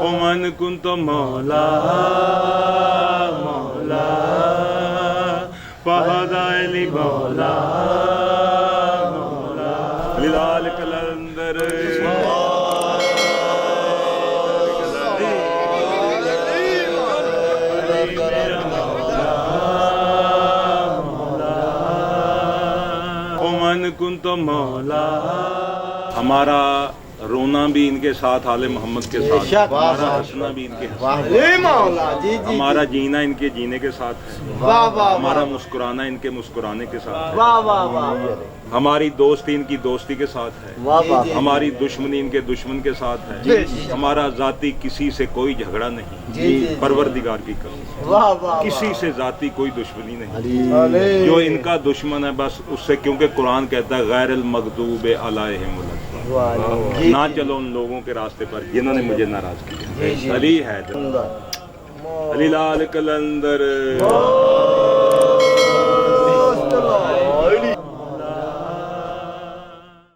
ومن كنت مولا مولا فهدى لي مولا مولا لذلك الأندر ومن كنت مولا. ہمارا رونا بھی ان کے ساتھ آل محمد کے ساتھ، ہمارا ہنسنا بھی ان کے ساتھ، ہمارا جینا ان کے جینے کے ساتھ ہے، ہمارا مسکرانا ان کے مسکرانے کے ساتھ ہے، ہماری دوستی ان کی دوستی کے ساتھ ہے، ہماری دشمنی ان کے دشمن کے ساتھ ہے، ہمارا ذاتی کسی سے کوئی جھگڑا نہیں، پروردگار کی قسم کسی سے ذاتی کوئی دشمنی نہیں. جو ان کا دشمن ہے بس اس سے، کیونکہ قرآن کہتا ہے غیر المغضوب علیہم الضالین، نہ چلو ان لوگوں کے راستے پر جنہوں نے مجھے ناراض کیا. علی ہے علی لال کلندر.